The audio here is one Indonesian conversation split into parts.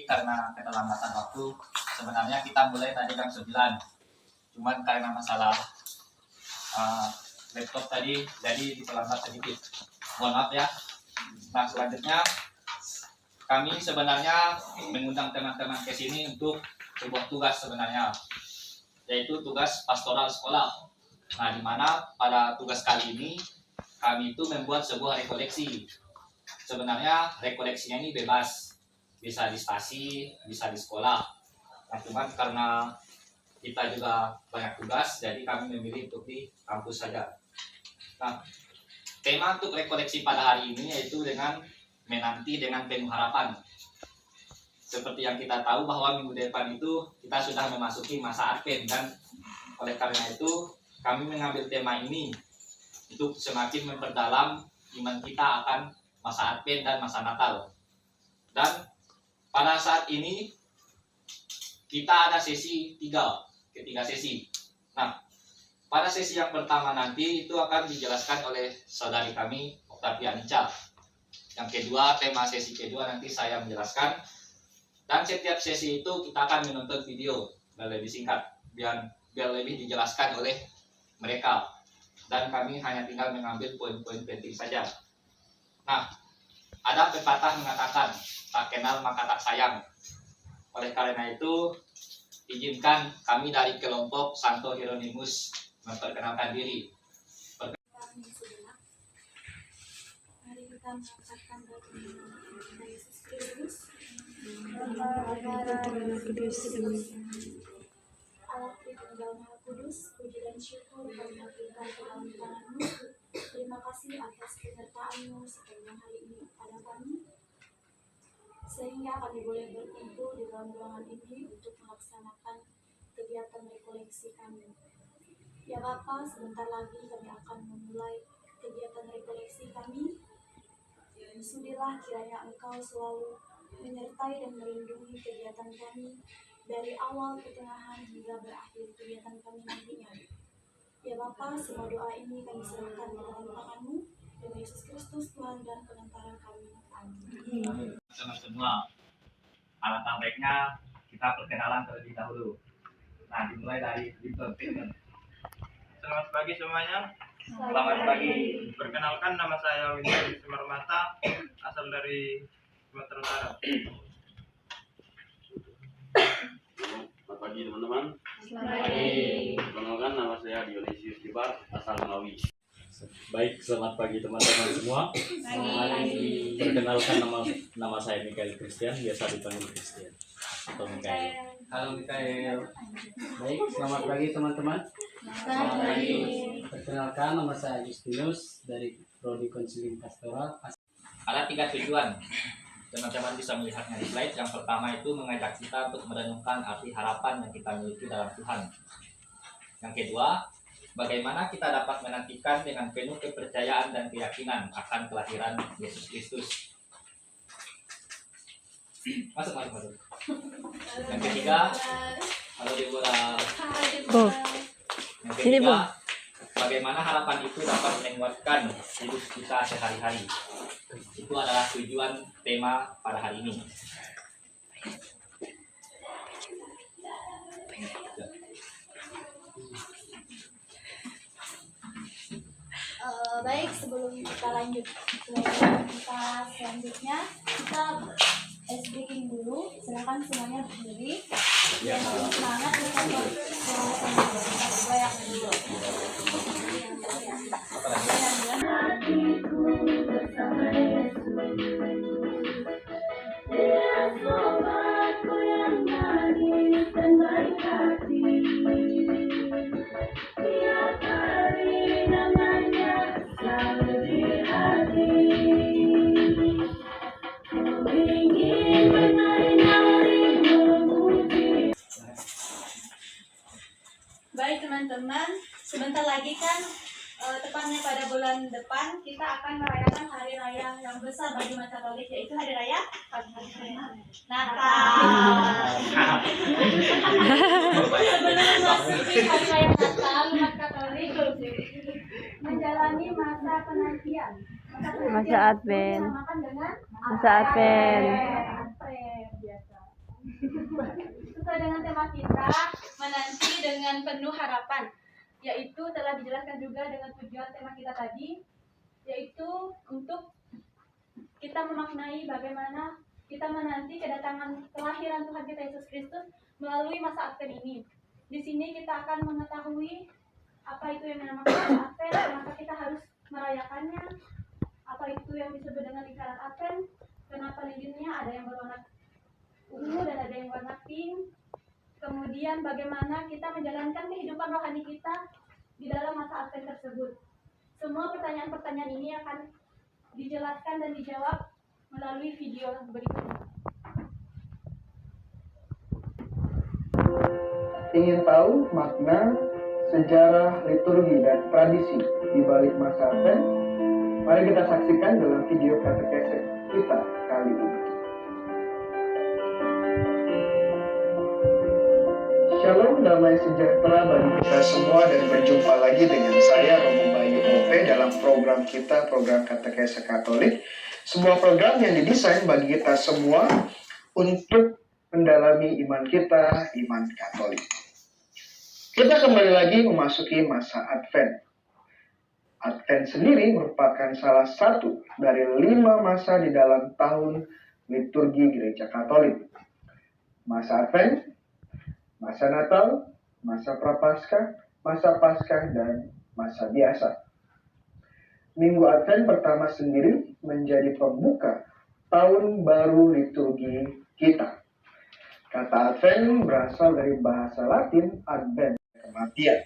Karena keterlambatan waktu, sebenarnya kita mulai tadi jam 9. Cuman karena masalah laptop tadi, jadi diperlambat sedikit. Mohon maaf ya. Nah, selanjutnya kami sebenarnya mengundang teman-teman ke sini untuk sebuah tugas sebenarnya, yaitu tugas pastoral sekolah. Nah, di mana pada tugas kali ini kami itu membuat sebuah rekoleksi. Sebenarnya rekoleksinya ini bebas, bisa di stasi, bisa di sekolah. Nah, cuman karena kita juga banyak tugas, jadi kami memilih untuk di kampus saja. Nah, tema untuk rekoleksi pada hari ini yaitu dengan menanti dengan penuh harapan. Seperti yang kita tahu bahwa minggu depan itu kita sudah memasuki masa Advent, dan oleh karena itu kami mengambil tema ini untuk semakin memperdalam iman kita akan masa Advent dan masa Natal. Dan pada saat ini kita ada sesi ketiga sesi. Nah, pada sesi yang pertama nanti itu akan dijelaskan oleh saudari kami Octavia Nica. Yang kedua, tema sesi kedua nanti saya menjelaskan. Dan setiap sesi itu kita akan menonton video dan lebih singkat biar lebih dijelaskan oleh mereka. Dan kami hanya tinggal mengambil poin-poin penting saja. Nah, ada pepatah mengatakan, tak kenal maka tak sayang. Oleh karena itu, izinkan kami dari kelompok Santo Hieronymus memperkenalkan diri. Mari kita mengangkatkan bagi Yesus Kristus. Allah Tritunggal Maha Kudus, puji dan syukur karena kita ke dalam tangan-Mu. Terima kasih atas penyertaan-Mu sepanjang hari ini pada kami, sehingga kami boleh berkumpul di dalam ruangan ini untuk melaksanakan kegiatan rekoleksi kami. Ya Bapa, sebentar lagi kami akan memulai kegiatan rekoleksi kami. Sudilah kiranya Engkau selalu menyertai dan melindungi kegiatan kami dari awal, pertengahan, hingga berakhir kegiatan kami nantinya. Ya Bapa, semua doa ini kami serahkan ke dalam tangan-Mu, demi Yesus Kristus Tuhan dan Penantara kami. Amin. Teman semua, alangkah baiknya kita perkenalan terlebih dahulu. Nah, dimulai dari Winter Payment. Selamat pagi semuanya. Selamat pagi. Perkenalkan, nama saya Winter Sumarmata, asal dari Sumatera Utara. Selamat pagi teman-teman. Selamat pagi. Perkenalkan, nama saya Dionysius Kibar, asal Malawi. Baik, selamat pagi teman-teman semua. Perkenalkan, nama saya Mikael Christian, biasa dipanggil Christian atau Mikael. Halo Mikael. Baik, selamat pagi teman-teman. Selamat pagi. Perkenalkan, nama saya Justinus dari Prodi Konseling Pastoral. Ada 3 tujuan. Teman-teman bisa melihatnya di slide. Yang pertama itu mengajak kita untuk merenungkan arti harapan yang kita miliki dalam Tuhan. Yang kedua, bagaimana kita dapat menantikan dengan penuh kepercayaan dan keyakinan akan kelahiran Yesus Kristus. Masuk. Yang ketiga, halo Deborah. Yang ketiga, bagaimana harapan itu dapat menguatkan hidup kita sehari-hari. Itu adalah tujuan tema pada hari ini. Baik, sebelum kita lanjut ke kita selanjutnya, kita ice breaking dulu. Silakan semuanya berdiri. Biar semangat kita goyang dulu. Baik teman-teman, sebentar lagi kan tepatnya pada bulan depan kita akan merayakan hari raya yang besar bagi umat Katolik, yaitu hari raya Natal. Sebelum memasuki hari raya Natal, umat Katolik menjalani masa penantian. Masa Advent. dinamakan dengan Masa Advent. Advent biasa. Sesuai dengan tema kita, menanti dengan penuh harapan, yaitu telah dijelaskan juga dengan tujuan tema kita tadi, yaitu untuk kita memaknai bagaimana kita menanti kedatangan kelahiran Tuhan kita Yesus Kristus melalui masa Advent ini. Di sini kita akan mengetahui apa itu yang dinamakan masa Advent, maka kita harus merayakannya, apa itu yang disebut dengan lingkaran Advent, kenapa lilinnya ada yang berwarna ungu dan ada yang warna pink, kemudian bagaimana kita menjalankan kehidupan rohani kita di dalam masa Advent tersebut. Semua pertanyaan-pertanyaan ini akan dijelaskan dan dijawab melalui video berikut ini. Ingin tahu makna, sejarah, liturgi, dan tradisi di balik masa Advent? Mari kita saksikan dalam video katekese kita kali ini. Shalom, damai sejahtera bagi kita semua dan berjumpa lagi dengan saya Romo Bayu OP dalam program kita, program Katekese Katolik. Sebuah program yang didesain bagi kita semua untuk mendalami iman kita, iman Katolik. Kita kembali lagi memasuki masa Advent. Advent sendiri merupakan salah satu dari 5 masa di dalam tahun liturgi Gereja Katolik. Masa Advent, masa Natal, masa Prapaskah, masa Paskah, dan masa biasa. Minggu Advent pertama sendiri menjadi pembuka tahun baru liturgi kita. Kata Advent berasal dari bahasa Latin advent, kematian.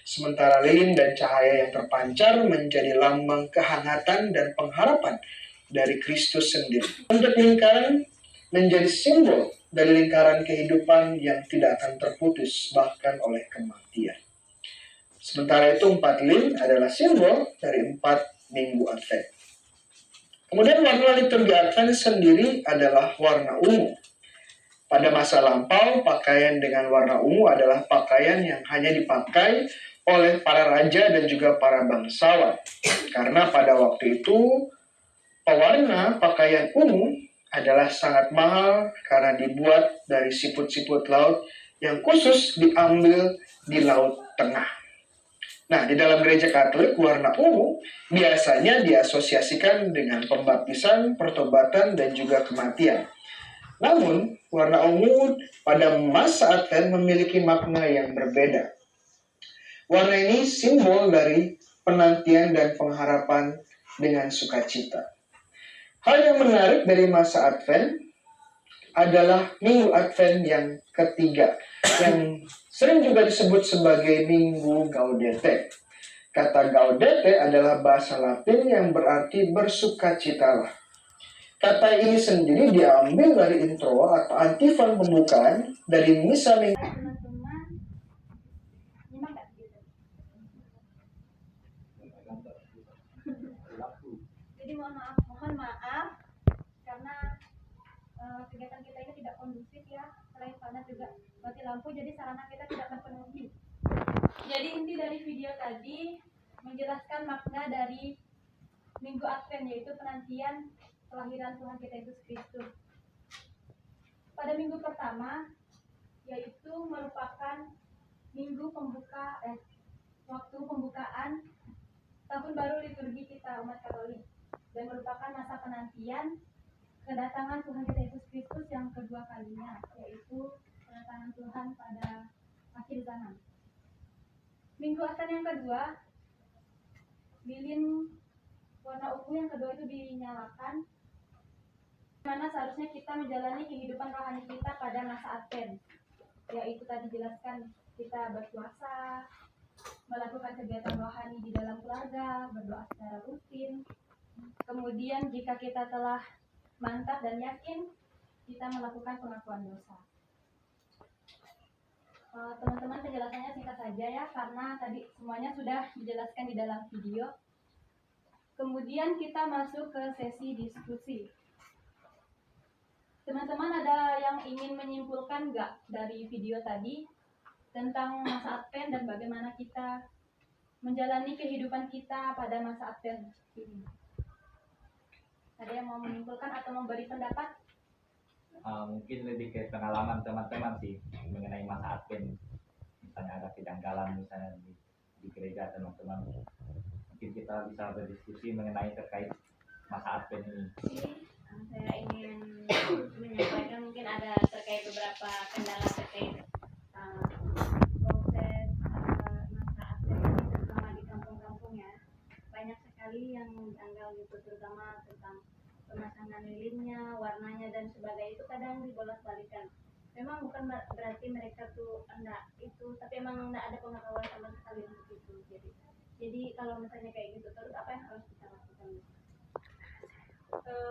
Sementara lilin dan cahaya yang terpancar menjadi lambang kehangatan dan pengharapan dari Kristus sendiri. Untuk lingkaran menjadi simbol dari lingkaran kehidupan yang tidak akan terputus bahkan oleh kematian. Sementara itu 4 lilin adalah simbol dari 4 minggu Advent. Kemudian warna liturgi Advent sendiri adalah warna ungu. Pada masa lampau, pakaian dengan warna ungu adalah pakaian yang hanya dipakai oleh para raja dan juga para bangsawan. Karena pada waktu itu, pewarna pakaian ungu adalah sangat mahal karena dibuat dari siput-siput laut yang khusus diambil di Laut Tengah. Nah, di dalam gereja Katolik, warna ungu biasanya diasosiasikan dengan pembaptisan, pertobatan, dan juga kematian. Namun, warna ungu pada masa Advent memiliki makna yang berbeda. Warna ini simbol dari penantian dan pengharapan dengan sukacita. Hal yang menarik dari masa Advent adalah Minggu Advent yang ketiga, yang sering juga disebut sebagai Minggu Gaudete. Kata Gaudete adalah bahasa Latin yang berarti bersukacitalah. Kata ini sendiri diambil dari intro atau antifon pembukaan dari misa Minggu. Teman-teman, nyimak nggak gitu? Jadi mohon maaf karena kegiatan kita ini tidak kondusif ya, selain panas juga mati lampu, jadi sarana kita tidak terpenuhi. Jadi inti dari video tadi menjelaskan makna dari Minggu Advent, yaitu penantian kelahiran Tuhan kita Yesus Kristus. Pada minggu pertama, yaitu merupakan minggu waktu pembukaan tahun baru liturgi kita umat Katolik, dan merupakan masa penantian kedatangan Tuhan kita Yesus Kristus yang kedua kalinya, yaitu kedatangan Tuhan pada akhir zaman. Minggu Advent yang kedua, lilin warna ungu yang kedua itu dinyalakan, mana seharusnya kita menjalani kehidupan rohani kita pada masa Advent, yaitu tadi dijelaskan kita berpuasa, melakukan kegiatan rohani di dalam keluarga, berdoa secara rutin. Kemudian jika kita telah mantap dan yakin, kita melakukan pengakuan dosa. Teman-teman, penjelasannya singkat saja ya, karena tadi semuanya sudah dijelaskan di dalam video. Kemudian kita masuk ke sesi diskusi. Teman-teman ada yang ingin menyimpulkan nggak dari video tadi tentang masa Advent dan bagaimana kita menjalani kehidupan kita pada masa Advent ini? Ada yang mau menyimpulkan atau memberi pendapat? mungkin lebih ke pengalaman teman-teman sih mengenai masa Advent. Misalnya ada kejanggalan misalnya di gereja teman-teman, mungkin kita bisa berdiskusi mengenai terkait masa Advent ini. Saya ingin menyampaikan mungkin ada terkait beberapa kendala terkait proses masa Advent ini, terutama di kampung-kampung ya. Banyak sekali yang janggal gitu, terutama tentang pemasangan lilinnya, warnanya dan sebagainya itu kadang dibolak-balikan. Memang bukan berarti mereka tuh enggak itu, tapi emang enggak ada pengetahuan sama sekali untuk itu. Jadi kalau misalnya kayak gitu terus apa yang harus kita lakukan?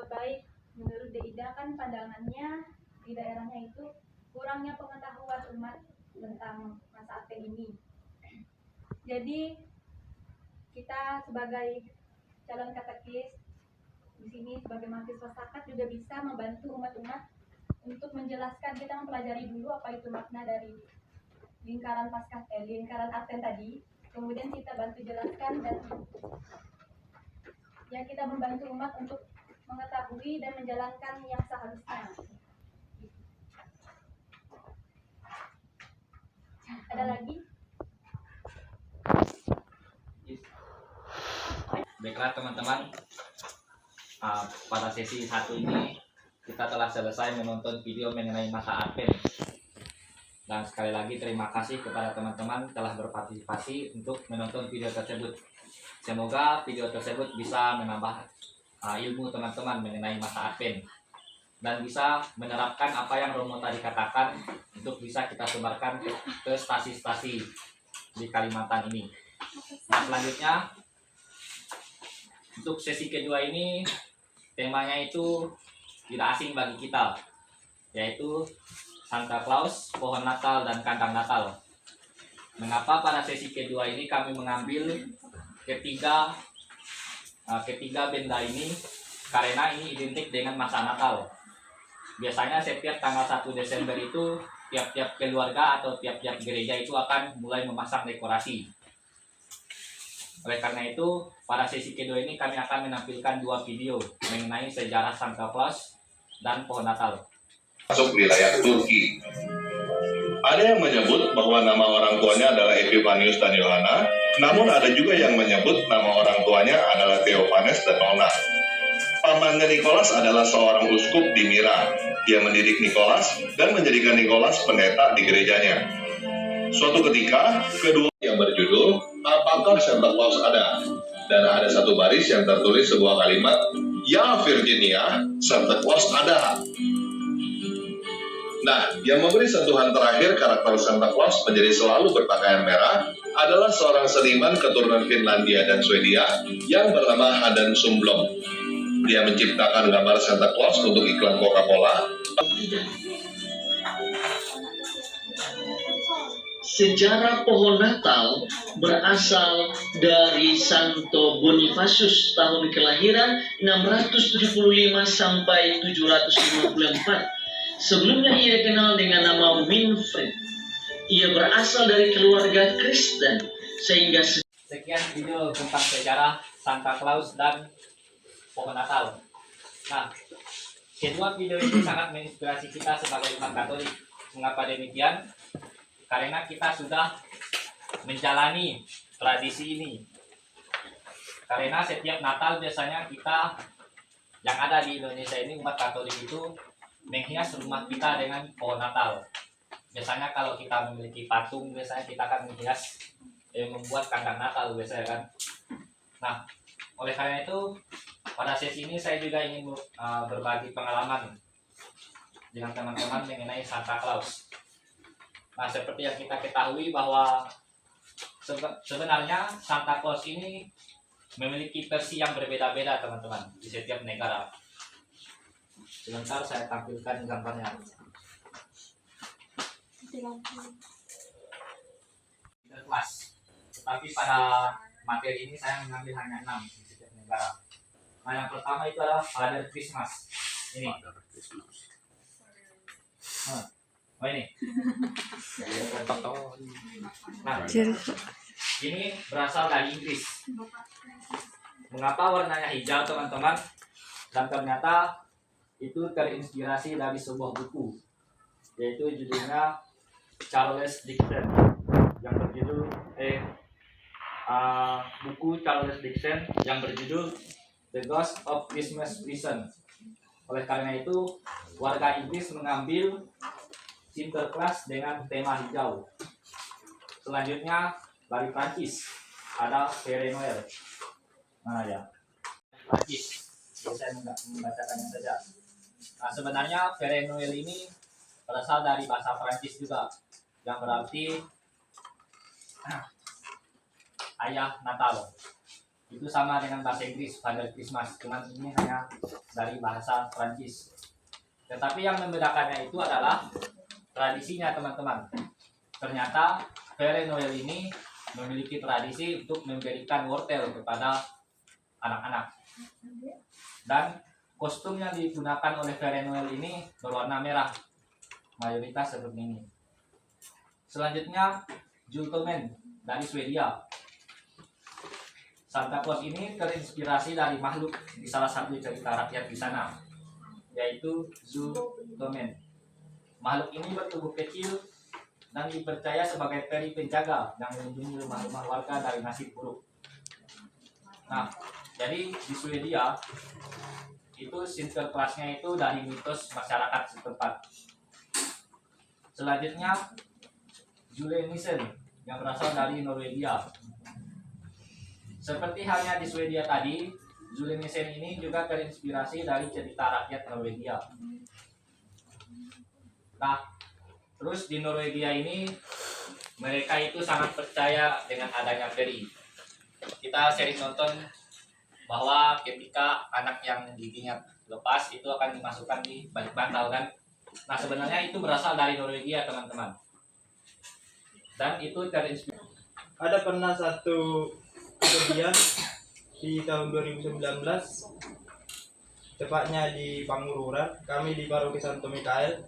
Baik, menurut Deida kan pandangannya di daerahnya itu kurangnya pengetahuan umat tentang masa Advent ini. Jadi kita sebagai calon katekis di sini sebagai mahasiswa sakat juga bisa membantu umat-umat untuk menjelaskan. Kita mempelajari dulu apa itu makna dari lingkaran lingkaran Advent tadi, kemudian kita bantu jelaskan dan ya kita membantu umat untuk mengetahui dan menjalankan yang seharusnya. Ada lagi? Baiklah teman-teman, pada sesi 1 ini kita telah selesai menonton video mengenai masa Advent. Dan sekali lagi terima kasih kepada teman-teman telah berpartisipasi untuk menonton video tersebut. Semoga video tersebut bisa menambah ilmu teman-teman mengenai masa Advent dan bisa menerapkan apa yang Romo tadi katakan untuk bisa kita sebarkan ke stasi-stasi di Kalimantan ini. Nah, selanjutnya untuk sesi kedua ini temanya itu tidak asing bagi kita, yaitu Santa Claus, pohon Natal, dan kandang Natal. Mengapa pada sesi kedua ini kami mengambil ketiga benda ini? Karena ini identik dengan masa Natal. Biasanya setiap tanggal 1 Desember itu tiap-tiap keluarga atau tiap-tiap gereja itu akan mulai memasang dekorasi. Oleh karena itu, pada sesi kedua ini kami akan menampilkan 2 video mengenai sejarah Santa Claus dan pohon Natal. Masuk wilayah Turki. Ada yang menyebut bahwa nama orang tuanya adalah Epifanius dan Yohana, namun ada juga yang menyebut nama orang tuanya adalah Theophanes dan Nona. Pamannya Nikolas adalah seorang uskup di Mira. Dia mendidik Nikolas dan menjadikan Nikolas pendeta di gerejanya. Suatu ketika, kedua yang berjudul, apakah Santa Claus ada? Dan ada satu baris yang tertulis sebuah kalimat, ya Virginia, Santa Claus ada. Nah, yang memberi sentuhan terakhir karakter Santa Claus menjadi selalu berpakaian merah adalah seorang seniman keturunan Finlandia dan Swedia yang bernama Hadan Sundblom. Dia menciptakan gambar Santa Claus untuk iklan Coca-Cola. Sejarah pohon Natal berasal dari Santo Bonifacius tahun kelahiran 675 sampai 754. Sebelumnya ia dikenal dengan nama Winfried. Ia berasal dari keluarga Kristen sehingga Sekian video tentang sejarah Santa Claus dan pohon Natal. Nah, kedua video ini sangat menginspirasi kita sebagai umat Katolik. Mengapa demikian? Karena kita sudah menjalani tradisi ini. Karena setiap Natal biasanya kita yang ada di Indonesia ini umat Katolik itu menghias rumah kita dengan pohon Natal. Biasanya kalau kita memiliki patung, biasanya kita akan menghias membuat kandang Natal biasanya kan. Nah, oleh karena itu pada sesi ini saya juga ingin berbagi pengalaman dengan teman-teman mengenai Santa Claus. Nah, seperti yang kita ketahui bahwa sebenarnya Santa Claus ini memiliki versi yang berbeda-beda teman-teman di setiap negara. Sebentar saya tampilkan gambarnya. Kelas. Tetapi pada materi ini saya mengambil hanya 6 di setiap negara. Nah, yang pertama itu adalah Father Christmas. Ini. Oh ini. Nah, ini berasal dari Inggris. Mengapa warnanya hijau teman-teman? Dan ternyata itu terinspirasi dari sebuah buku, yaitu judulnya Charles Dickens yang berjudul buku Charles Dickens yang berjudul The Ghost of Christmas Present. Oleh karena itu, warga Inggris mengambil Sinterklaas dengan tema hijau. Selanjutnya dari Prancis ada Père Noël. Mana ya? Prancis. Saya membacakannya saja. Nah, sebenarnya Père Noël ini berasal dari bahasa Prancis juga, yang berarti ayah Natal. Itu sama dengan bahasa Inggris Father Christmas, cuman ini hanya dari bahasa Prancis. Tetapi yang membedakannya itu adalah tradisinya, teman-teman. Ternyata Père Noël ini memiliki tradisi untuk memberikan wortel kepada anak-anak. Dan kostum yang digunakan oleh Père Noël ini berwarna merah, mayoritas seperti ini. Selanjutnya Jultommen dari Swedia. Santa Claus ini terinspirasi dari makhluk di salah satu cerita rakyat di sana, yaitu Jultommen. Makhluk ini bertubuh kecil dan dipercaya sebagai peri penjaga yang melindungi rumah-rumah warga dari nasib buruk. Nah, jadi di Swedia itu Sinterklaasnya itu dari mitos masyarakat setempat. Selanjutnya Julenissen yang berasal dari Norwegia. Seperti halnya di Swedia tadi, Julenissen ini juga terinspirasi dari cerita rakyat Norwegia. Nah, terus di Norwegia ini mereka itu sangat percaya dengan adanya peri. Kita sering nonton bahwa ketika anak yang giginya lepas itu akan dimasukkan di balik bantal kan. Nah, sebenarnya itu berasal dari Norwegia, teman-teman. Dan itu terinspirasi. Ada pernah satu kejadian di tahun 2019, tepatnya di Pangururan, kami di Paroki Santo Mikael.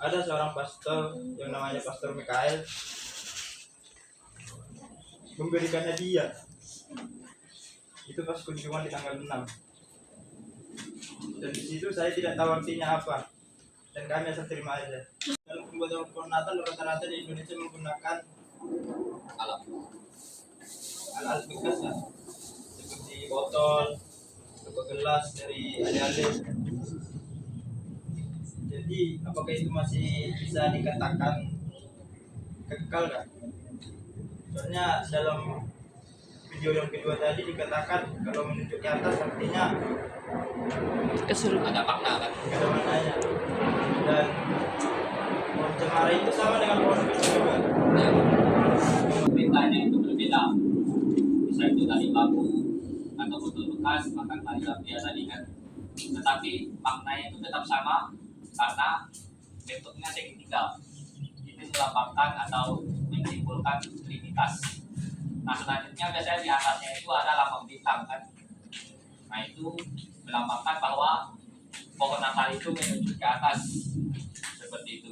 Ada seorang pastor yang namanya Pastor Mikael memberikan hadiah. Itu pas kunjungan di tanggal 6. Dan di situ saya tidak tahu artinya apa, dan kami asal terima aja. Dalam pembuatan pohon Natal rata-rata di Indonesia menggunakan alat bekas lah, seperti botol atau gelas dari alih-alih. Jadi apakah itu masih bisa dikatakan kekal kan? Soalnya dalam video yang kedua tadi dikatakan kalau menunjuk ke atas artinya Keseluruhan ada makna kan? ada maknanya. Dan pohon cemara itu sama dengan pohon pisang juga. Ya. Perintahnya itu berbeda. Bisa itu dari bambu atau botol bekas, makan tali lapia tadi kan. Tetapi maknanya itu tetap sama karena bentuknya segitiga. Itu melambangkan atau menyimpulkan trinitas. Nah, selanjutnya biasanya di atasnya itu ada lambang bintang kan. Nah, itu melambangkan bahwa pohon Natal itu menuju ke atas seperti itu.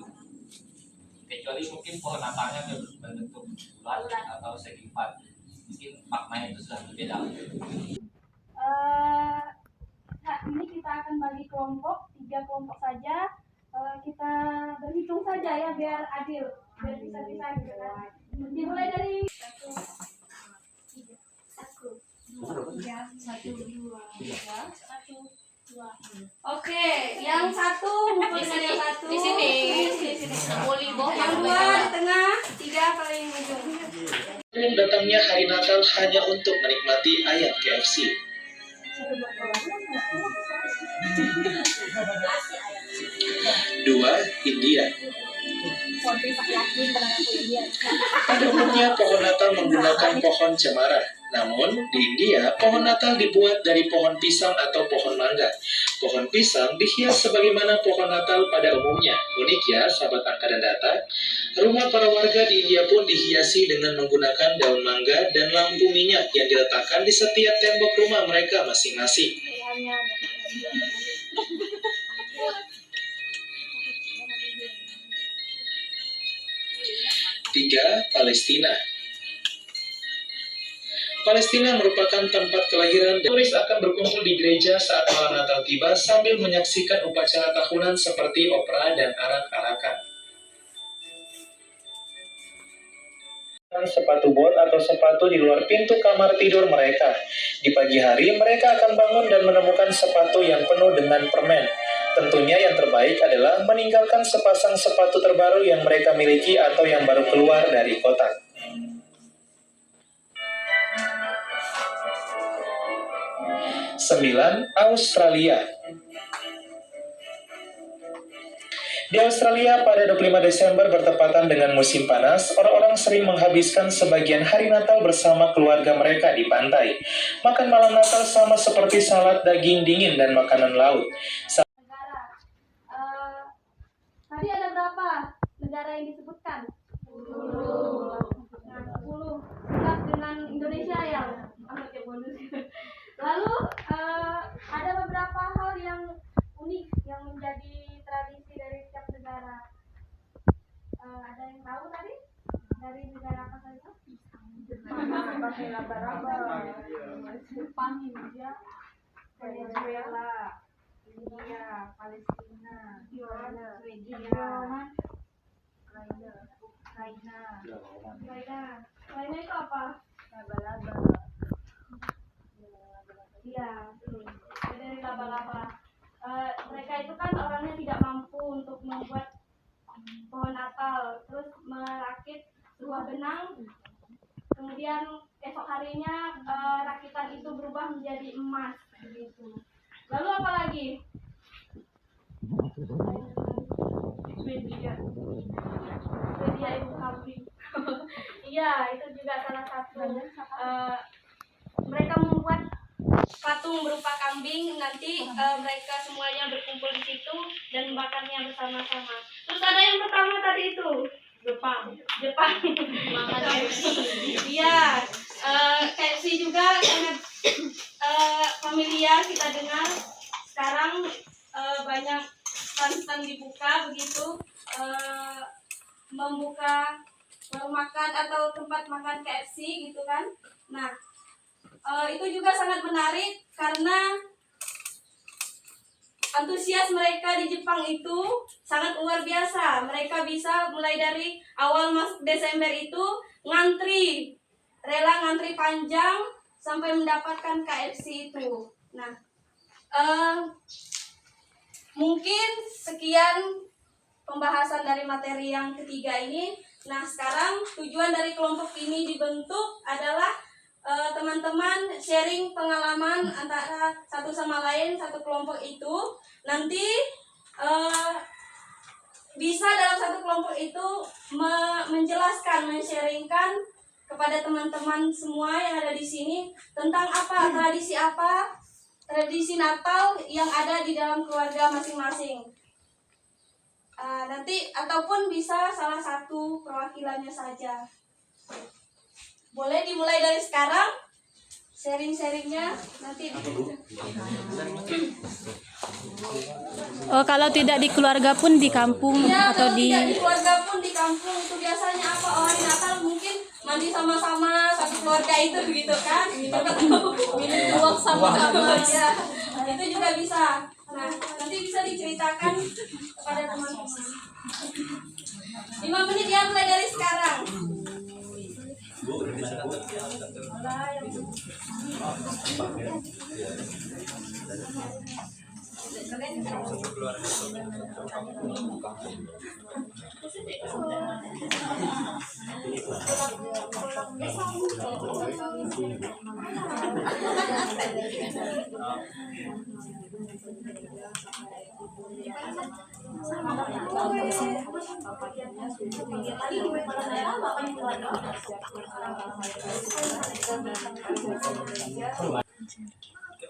Kecuali mungkin pohon Natalnya berbentuk bulat atau segi empat, mungkin maknanya itu sudah berbeda. Ini kita akan bagi kelompok, 3 kelompok saja. Kita berhitung saja ya biar adil, biar bisa-bisa gitu kan. Dimulai dari 1, 2, 3. Oke, yang satu mukul dengan yang satu. Di sini. Yang 2 di tengah, 3 paling ujung. Belum datangnya hari Natal hanya untuk menikmati ayam KFC. 2. India. Pada umumnya pohon Natal menggunakan pohon cemara. Namun, di India, pohon Natal dibuat dari pohon pisang atau pohon mangga. Pohon pisang dihias sebagaimana pohon Natal pada umumnya. Unik ya, sahabat angka dan data. Rumah para warga di India pun dihiasi dengan menggunakan daun mangga dan lampu minyak yang diletakkan di setiap tembok rumah mereka masing-masing. 3. Palestina. Palestina merupakan tempat kelahiran dan turis akan berkumpul di gereja saat malam Natal tiba sambil menyaksikan upacara tahunan seperti opera dan arak-arakan. Sepatu bot atau sepatu di luar pintu kamar tidur mereka. Di pagi hari, mereka akan bangun dan menemukan sepatu yang penuh dengan permen. Tentunya yang terbaik adalah meninggalkan sepasang sepatu terbaru yang mereka miliki atau yang baru keluar dari kotak. 9. Australia. Di Australia pada 25 Desember bertepatan dengan musim panas, orang-orang sering menghabiskan sebagian hari Natal bersama keluarga mereka di pantai. Makan malam Natal sama seperti salad daging dingin dan makanan laut. Negara. Tadi ada berapa negara yang disebutkan? 10. Nah, 10. Plus dengan Indonesia yang bonus. Lalu ada beberapa hal yang unik yang menjadi tradisi dari setiap negara. Ada yang tahu tadi dari negara apa saja? Pakai laba-laba, Jepang, India, Venezuela, India, Palestina, Swedia, Ukraina itu apa? Laba-laba. Iya, dari laba-laba. Mereka itu kan orangnya tidak mampu untuk membuat pohon Natal, terus merakit sebuah benang, kemudian esok harinya rakitan itu berubah menjadi emas, begitu. Lalu apa lagi? Swedia ibu kambing. Iya, itu juga salah satu. Mereka membuat patung berupa kambing, nanti mereka semuanya berkumpul di situ dan membakarnya bersama-sama. Terus ada yang pertama tadi itu Jepang. Makan KFC. Iya, KFC juga sangat familiar kita dengar. Sekarang banyak stand-stand dibuka begitu, membuka warung makan atau tempat makan KFC gitu kan. Nah, itu juga sangat menarik karena antusias mereka di Jepang itu sangat luar biasa. Mereka bisa mulai dari awal Desember itu rela ngantri panjang sampai mendapatkan KFC itu. Nah, mungkin sekian pembahasan dari materi yang ketiga ini. Nah, sekarang tujuan dari kelompok ini dibentuk adalah teman-teman sharing pengalaman antara satu sama lain, satu kelompok itu. Nanti bisa dalam satu kelompok itu menjelaskan, men-sharingkan kepada teman-teman semua yang ada di sini tentang tradisi Natal yang ada di dalam keluarga masing-masing. Nanti ataupun bisa salah satu perwakilannya saja. Boleh dimulai dari sekarang sharing-sharingnya nanti. Oh, kalau tidak di keluarga pun di kampung Ya, atau kalau tidak di keluarga pun di kampung itu biasanya apa, hari Natal mungkin mandi sama-sama satu keluarga itu gitu kan, minum uang sama-sama ya, itu juga bisa. Nah, nanti bisa diceritakan kepada teman-teman. 5 menit ya, mulai dari sekarang.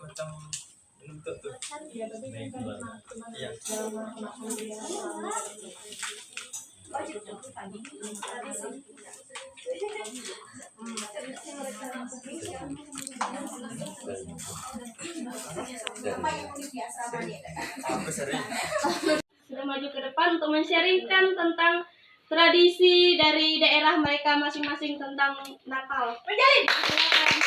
Macam menuntut tuh. Iya. Sudah maju ke depan untuk men-sharingkan tentang tradisi dari daerah mereka masing-masing tentang Natal. Silakan.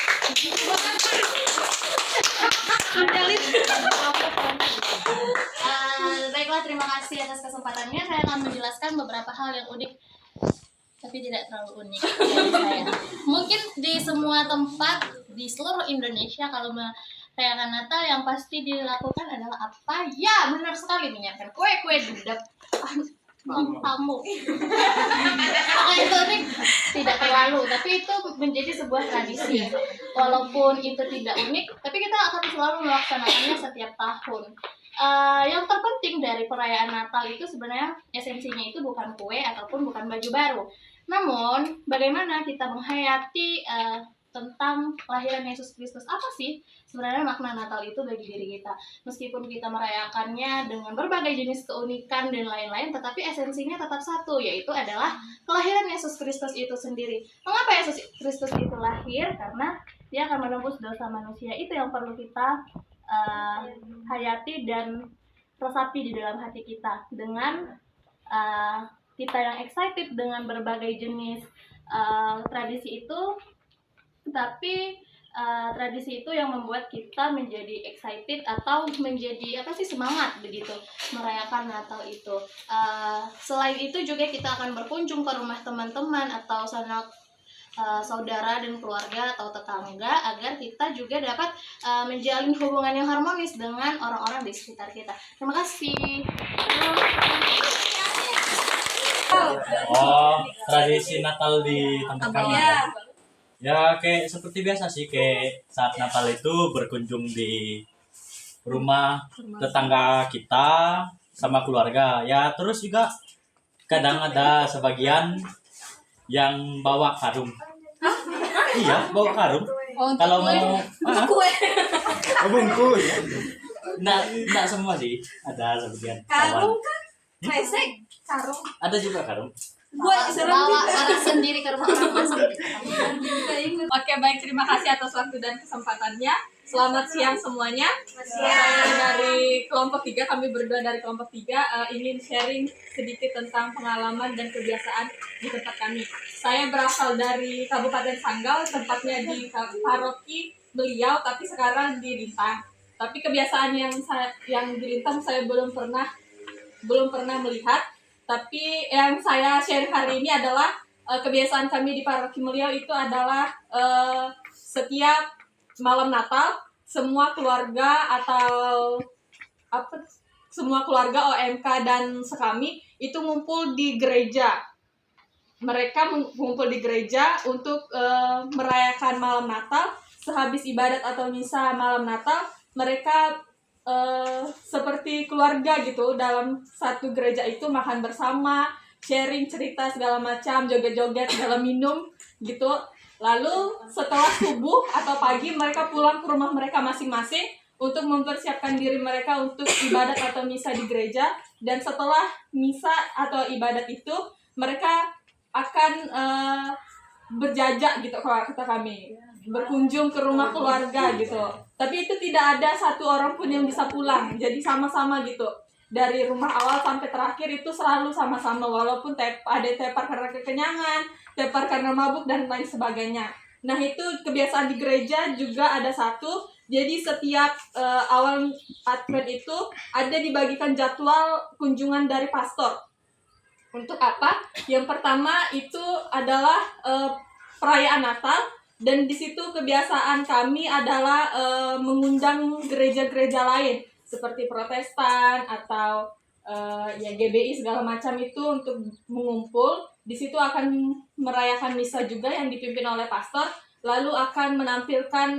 Baiklah, terima kasih atas kesempatannya. Saya akan menjelaskan beberapa hal yang unik, tapi tidak terlalu unik dari saya. Mungkin di semua tempat di seluruh Indonesia kalau merayakan Natal yang pasti dilakukan adalah apa? Ya, benar sekali, menyiapkan kue-kue di depan tamu. Apakah itu unik? Tidak terlalu, tapi itu menjadi sebuah tradisi. Walaupun itu tidak unik, tapi kita akan selalu melaksanakannya setiap tahun. Yang terpenting dari perayaan Natal itu sebenarnya esensinya itu bukan kue ataupun bukan baju baru. Namun, bagaimana kita menghayati tentang kelahiran Yesus Kristus? Apa sih sebenarnya makna Natal itu bagi diri kita? Meskipun kita merayakannya dengan berbagai jenis keunikan dan lain-lain, tetapi esensinya tetap satu, yaitu adalah kelahiran Yesus Kristus itu sendiri. Mengapa Yesus Kristus itu lahir? Karena dia akan menebus dosa manusia. Itu yang perlu kita hayati dan resapi di dalam hati kita. Dengan kita yang excited dengan berbagai jenis tradisi itu, tapi tradisi itu yang membuat kita menjadi excited atau menjadi semangat begitu merayakan Natal itu. Selain itu juga kita akan berkunjung ke rumah teman-teman atau sanak saudara dan keluarga atau tetangga agar kita juga dapat menjalin hubungan yang harmonis dengan orang-orang di sekitar kita. Terima kasih. Oh, tradisi Natal di tempat kami. Ya, kayak seperti biasa sih, kayak saat Natal itu berkunjung di rumah tetangga kita sama keluarga. Ya, terus juga kadang ada sebagian yang bawa karung. Iya, bawa karung. Kalau mau kue. bungkus. Enggak semua sih, ada sebagian. Karung kan? Kresek, karung. Ada juga karung. Gue bawa anak sendiri ke rumah orang masing. Oke, baik, terima kasih atas waktu dan kesempatannya. Selamat siang semuanya. Saya dari kelompok 3, kami berdua dari kelompok 3 ingin sharing sedikit tentang pengalaman dan kebiasaan di tempat kami. Saya berasal dari Kabupaten Sanggau, tempatnya di paroki Beliau, tapi sekarang di Lintang. Tapi kebiasaan yang di Lintang saya belum pernah melihat. Tapi yang saya share hari ini adalah kebiasaan kami di paroki Beliau itu adalah setiap malam Natal semua keluarga semua keluarga OMK dan sekami itu ngumpul di gereja. Mereka mengumpul di gereja untuk merayakan malam Natal. Sehabis ibadat atau misa malam Natal, mereka seperti keluarga gitu dalam satu gereja itu makan bersama, sharing cerita segala macam, joget-joget, segala minum gitu. Lalu setelah subuh atau pagi mereka pulang ke rumah mereka masing-masing untuk mempersiapkan diri mereka untuk ibadat atau misa di gereja. Dan setelah misa atau ibadat itu mereka akan berjajak gitu kalau kata kami, berkunjung ke rumah keluarga gitu. Tapi itu tidak ada satu orang pun yang bisa pulang, jadi sama-sama gitu. Dari rumah awal sampai terakhir itu selalu sama-sama, walaupun ada tepar karena kekenyangan, tepar karena mabuk dan lain sebagainya. Nah itu kebiasaan di gereja juga ada satu. Jadi setiap awal Advent itu ada dibagikan jadwal kunjungan dari pastor. Untuk apa? Yang pertama itu adalah perayaan Natal. Dan di situ kebiasaan kami adalah mengundang gereja-gereja lain seperti Protestan atau ya GBI segala macam itu untuk mengumpul. Di situ akan merayakan misa juga yang dipimpin oleh pastor, lalu akan menampilkan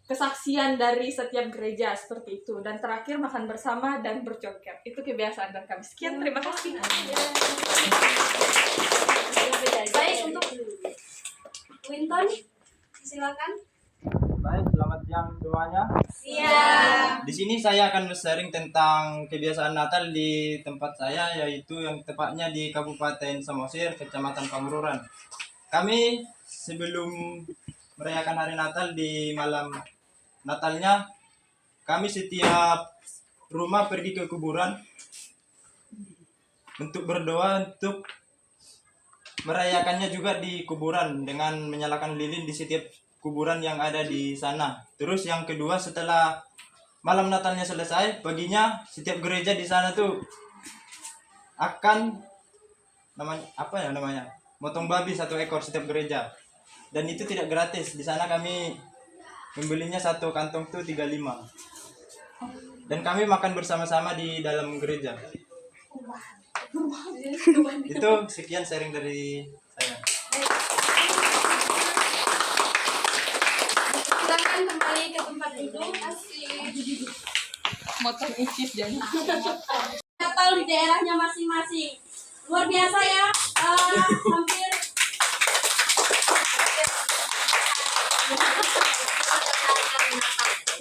kesaksian dari setiap gereja seperti itu. Dan terakhir makan bersama dan berjoget. Itu kebiasaan dari kami. Sekian, terima kasih. Baik, untuk Winton, silakan. Baik, selamat siang semuanya. Siang. Di sini saya akan sharing tentang kebiasaan Natal di tempat saya, yaitu yang tepatnya di Kabupaten Samosir, Kecamatan Pamururan. Kami sebelum merayakan hari Natal di malam Natalnya, kami setiap rumah pergi ke kuburan untuk berdoa untuk merayakannya juga di kuburan dengan menyalakan lilin di setiap kuburan yang ada di sana. Terus yang kedua, setelah malam Natalnya selesai, paginya setiap gereja di sana tuh akan namanya motong babi 1 ekor setiap gereja. Dan itu tidak gratis. Di sana kami membelinya 1 kantong tuh 35. Dan kami makan bersama-sama di dalam gereja. Itu sekian sharing dari saya. Silakan kembali ke tempat duduk. Motor icis jadi. Natal di daerahnya masing-masing. Luar biasa ya.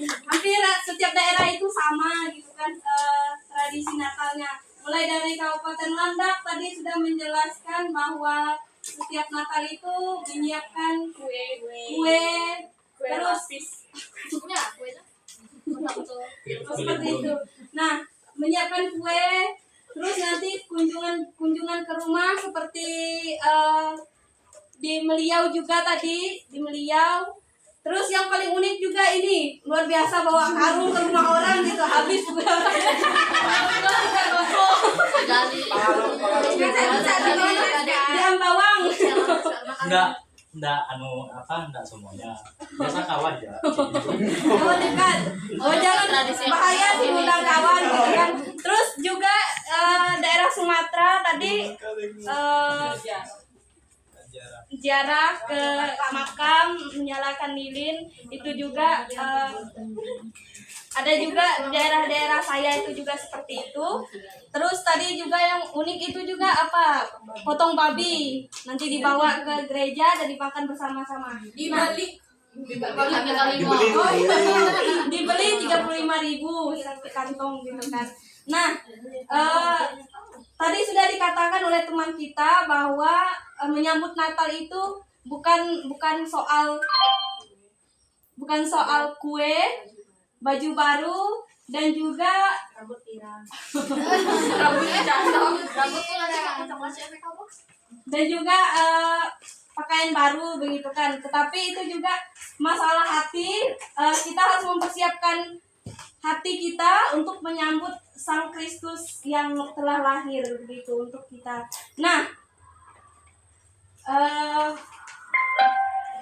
Hampir setiap daerah itu sama gitu kan tradisi Natalnya. Mulai dari Kabupaten Landak tadi sudah menjelaskan bahwa setiap Natal itu menyiapkan kue terus seperti itu. Nah, menyiapkan kue, terus nanti kunjungan ke rumah seperti di Meliau juga tadi, di Meliau. Terus yang paling unik juga ini, luar biasa bawa karung ke rumah orang gitu, habis di Ambawang. Enggak semuanya. Biasa kawan ya. Oh dekat. Oh jangan bahaya sih undang kawan gitu kan. Terus juga daerah Sumatera tadi ziarah ke makam, menyalakan lilin, itu juga ada juga daerah-daerah saya itu juga seperti itu. Terus tadi juga yang unik itu juga apa? Potong babi, nanti dibawa ke gereja dan dimakan bersama-sama. Dibeli 35.000 satu kantong gitu kan. Nah, tadi sudah dikatakan oleh teman kita bahwa menyambut Natal itu bukan soal kue, baju baru, dan juga dan juga pakaian baru begitu kan. Tetapi itu juga masalah hati, kita harus mempersiapkan hati kita untuk menyambut Sang Kristus yang telah lahir begitu untuk kita. Nah,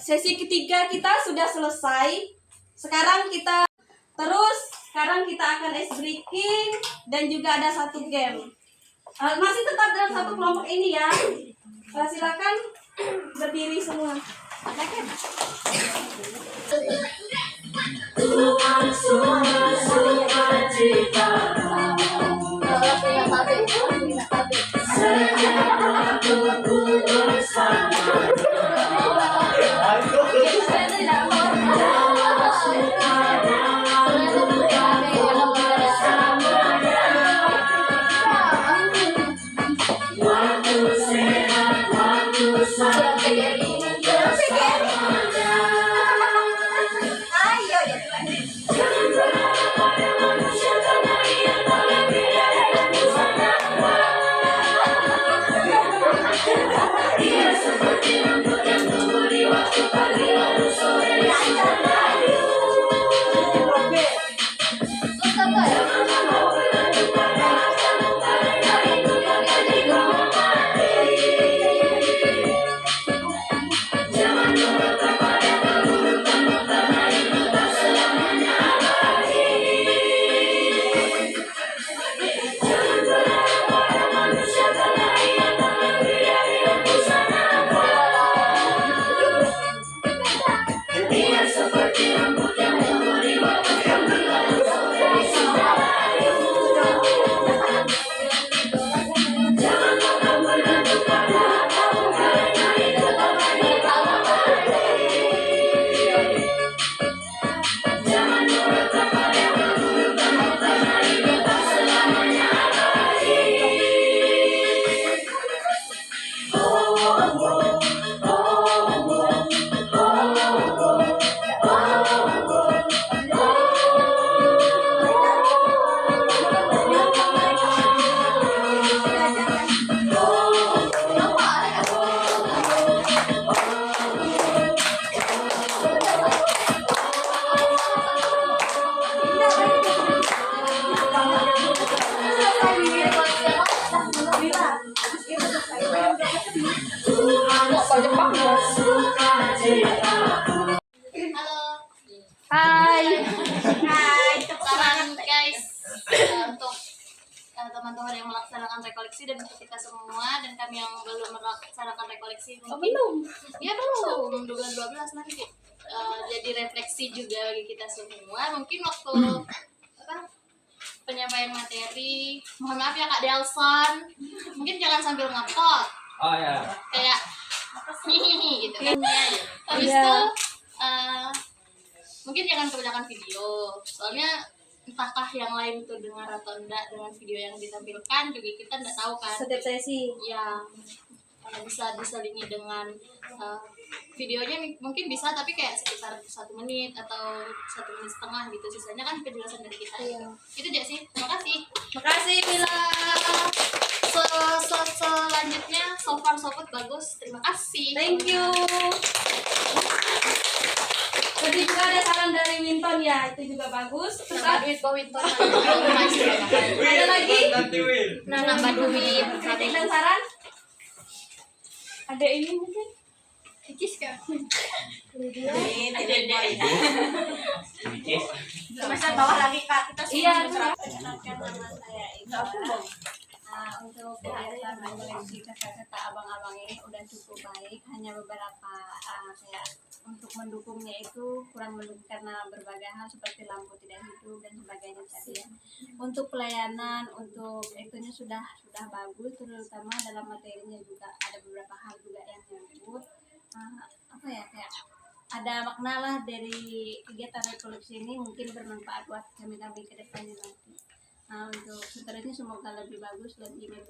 sesi ketiga kita sudah selesai. Sekarang kita akan ice breaking dan juga ada 1 game. Masih tetap dalam satu kelompok ini ya. Silakan berdiri semua. Ada kan? Tuhan sukacita sejahtera tumbuh bersama. Ayo ya. teman-teman yang melaksanakan rekoleksi dan untuk kita semua dan kami yang belum melaksanakan rekoleksi mungkin ya belum 12 nanti jadi refleksi juga bagi kita semua. Mungkin waktu penyampaian materi, mohon maaf ya Kak Delson, mungkin jangan sambil ngepot. Oh ya. Kayak gitu kan ya. Habis itu mungkin jangan kebanyakan video. Soalnya entahkah yang lain tuh dengar atau enggak dengan video yang ditampilkan juga kita enggak tahu kan. Setiap sesi. Ya. Bisa diselingi dengan videonya mungkin bisa tapi kayak sekitar 1 menit atau 1 menit setengah gitu, sisanya kan penjelasan dari kita. Itu aja sih. Terima kasih. Makasih Mila. Selanjutnya so far so good bagus. Terima kasih. Thank you. Tadi juga ada saran dari Winton ya, itu juga bagus. Nambah duit Bo Winton. Ada lagi? Nambah duit. Kritik dan saran? Ada ini mungkin? Kikis kan? Masa bawah lagi Kak, kita Iya. perkenalkan nama saya Iqbal. Untuk kegiatan rekoleksi kata-kata abang-abang ini udah cukup baik, hanya beberapa kayak untuk mendukungnya itu kurang mendukung karena berbagai hal seperti lampu tidak hidup dan sebagainya tadi ya. Untuk pelayanan, untuk itunya sudah bagus, terutama dalam materinya juga ada beberapa hal juga yang nyangkut kayak ada makna lah dari kegiatan rekoleksi ini, mungkin bermanfaat buat kami ke depannya nanti. Untuk seterusnya semoga lebih bagus dan lebih baik.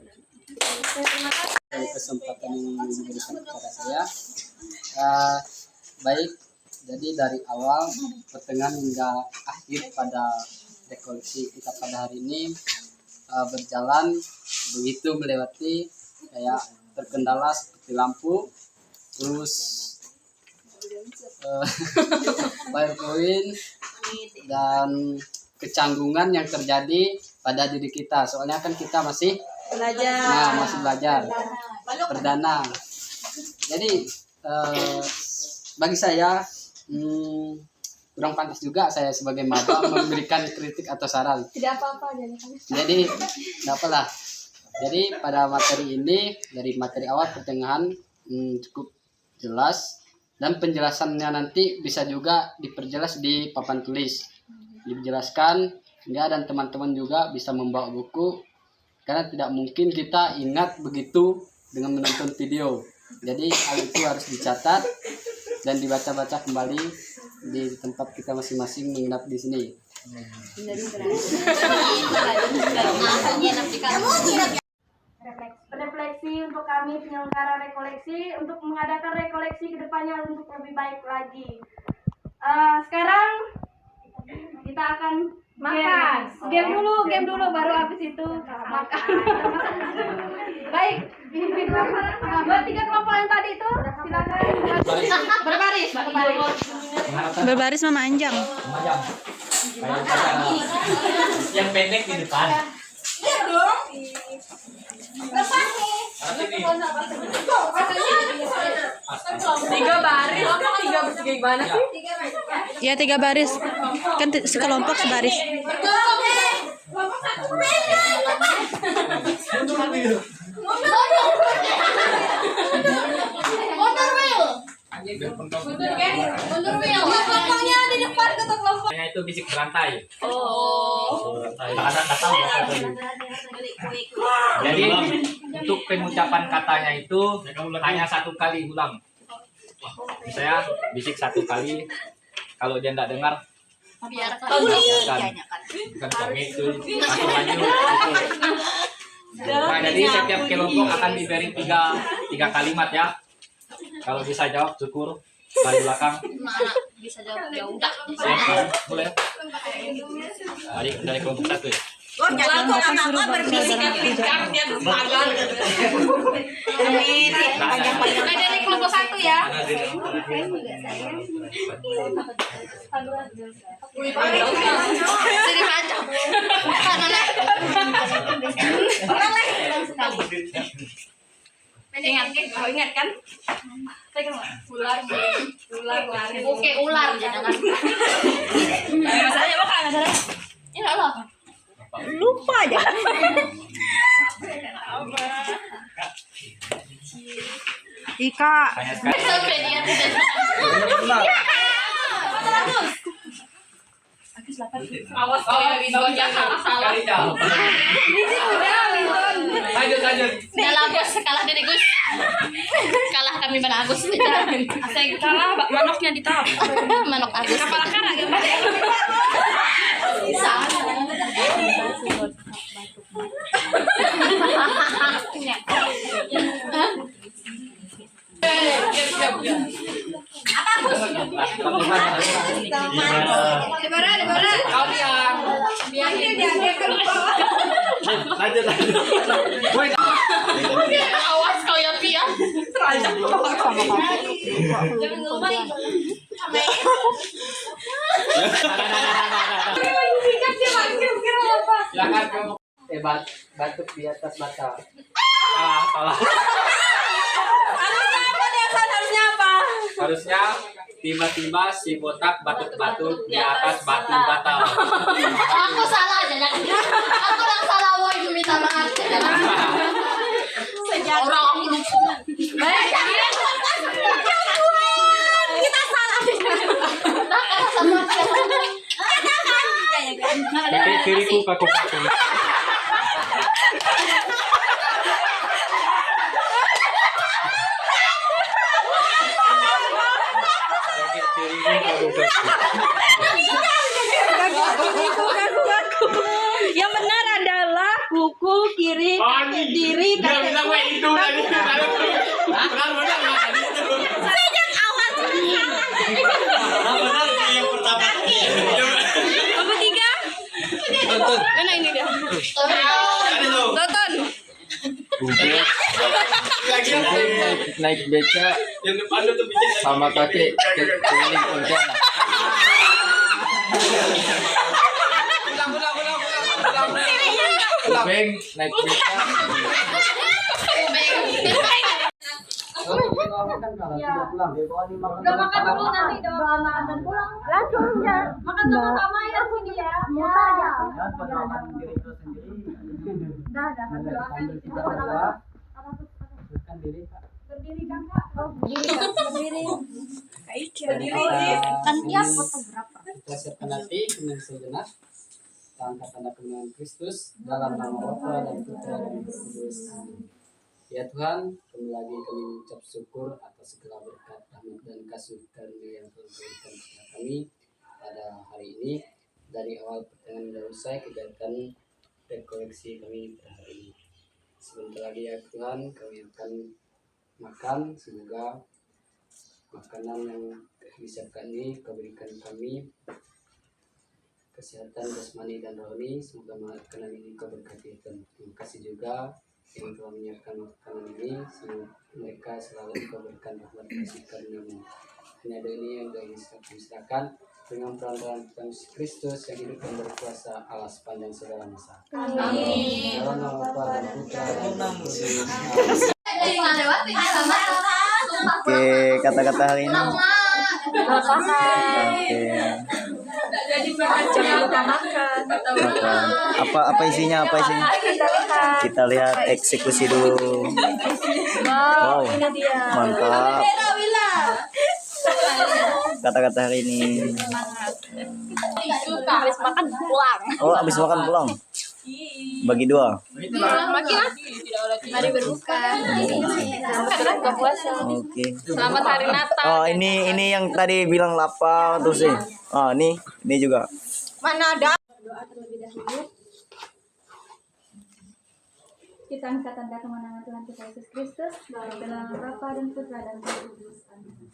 Terima kasih. Kesempatan yang diberikan kepada saya. Baik, jadi dari awal, pertengahan hingga akhir pada rekoleksi kita pada hari ini berjalan begitu melewati kayak terkendala seperti lampu, terus PowerPoint dan kecanggungan yang terjadi pada diri kita, soalnya kan kita masih belajar perdana. Jadi bagi saya kurang pantas juga saya sebagai maba memberikan kritik atau saran. Tidak apa-apa jadi tidak apalah. Jadi pada materi ini dari materi awal pertengahan cukup jelas, dan penjelasannya nanti bisa juga diperjelas di papan tulis, dijelaskan ya, dan teman-teman juga bisa membawa buku karena tidak mungkin kita ingat begitu dengan menonton video. Jadi hal itu harus dicatat dan dibaca-baca kembali di tempat kita masing-masing menginap di sini. Refleksi untuk kami penyelenggara rekoleksi untuk mengadakan rekoleksi kedepannya untuk lebih baik lagi. Sekarang kita akan makan. Game dulu baru habis itu makan. Baik. Buat 3 kelompok yang tadi itu silakan berbaris. Berbaris Mama Anjang. Yang pendek di depan. Iya dong. Tiga baris, tiga gimana sih? Ya 3 baris. Kan sekelompok sebaris. Kelompoknya di depan kata kelompok. Itu bisik berantai. Jadi untuk pengucapan katanya itu hanya 1 kali ulang. Misalnya bisik 1 kali, kalau dia tidak dengar Biarkan. bukan kami itu langsung lanjut gitu. Nah, jadi setiap kelompok akan diberi 3 kalimat ya. Kalau bisa jawab syukur, dari belakang. Bisa jawab ya udah. Boleh. Dari kelompok 1 ya. Dari kelompok 1 ya. Jadi macam. Ingat kan? Ular. Oke, ular jangan. Masalahnya apa kan? Masalahnya? Ya Allah. Lupa aja. Ika. Awas kau yang salah. Lanjut. Dalam Agus kalah dari Gus. Kalah kami mana Agus. Saya kalah manoknya ditap. Manok Agus. Kepala kara ya, Pak. Apa Agus? Lebaran. Kau yang Biarin dia lanjut. Awas kau ya Pia. Terajak jangan ngomong. Silakan kamu. Batuk di atas mata. Salah. Harusnya tiba-tiba si botak batuk-batuk di atas batu batal. Aku salah aja. Aku yang salah, woi, minta maaf. Orang aku lupa. Kita salah. Kiriku kaku. Yang benar adalah kuku kiri, diri, kaki. Itu tadi. Benar itu. Sejak awal Benar yang pertama. Apa tiga? Mana ini dia? Tonton. Naik beca Yang depan itu bikin sama kaki keliling Pontianak. Beng naik beca. Udah makan dulu nanti doa makan dan pulang. Langsung ya. Makan sama-sama ya sini ya. Mutar ya. Dah. Doakan di situ apa? Berdiri, Pak. Berdiri kakak. Oh, berdiri. Kan dia fotografer. Kita siapkan hati dengan sejenak. Kita angkat tanda kemenangan Kristus dalam nama Bapa dan Putra dan Roh Kudus. Amin. Ya Tuhan, kembali lagi kami mengucap syukur atas segala berkat, rahmat dan kasih karunia yang Tuhan berikan kepada kami pada hari ini. Dari awal pertengahan dan usai kegiatan rekoleksi kami pada hari ini. Sebentar lagi ya Tuhan, kami akan makan. Semoga makanan yang disiapkan ini Kau berikan kami kesehatan jasmani dan rohani. Semoga makanan ini Kau berkati. Terima kasih juga yang telah menyiapkan makanan ini. Semoga mereka selalu Kau berikan rahmat kasih karunia-Mu. Hanya ada ini yang kami serahkan dengan peran Tuhan Yesus Kristus yang hidup dan berkuasa Allah sepanjang segala masa. Amin. Dalam nama Bapa dan Putra dan Roh Kudus. Oke, kata-kata hari ini. Oke. Makan. Apa isinya? Kita lihat eksekusi dulu. Wow, mantap. Kata-kata hari ini. Habis makan pulang. Oh, habis makan pulang. Bagi dua. Makin mari berbuka. Selamat buka puasa. Oke. Selamat hari Natal. Oh, ini yang tadi bilang lapar terus sih. Oh, ini juga. Mana ada? Doa terlebih dahulu. Kita angkat tanda kemenangan Tuhan kita Yesus Kristus dalam nama Bapa dan Putra dan Roh Kudus. Amin.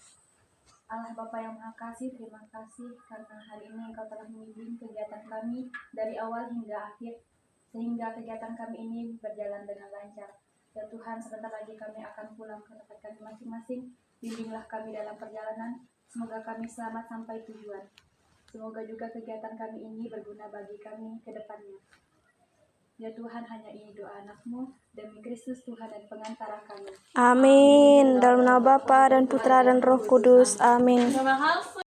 Allah Bapa yang Maha Kasih, terima kasih karena hari ini Engkau telah membimbing kegiatan kami dari awal hingga akhir, sehingga kegiatan kami ini berjalan dengan lancar. Ya Tuhan, sebentar lagi kami akan pulang ke tempat kami masing-masing. Bimbinglah kami dalam perjalanan, semoga kami selamat sampai tujuan. Semoga juga kegiatan kami ini berguna bagi kami ke depannya. Ya Tuhan, hanya ini doa anak-Mu, demi Kristus Tuhan dan pengantara kami. Amin. Dalam nama Bapa dan Putra dan Roh Kudus. Amin.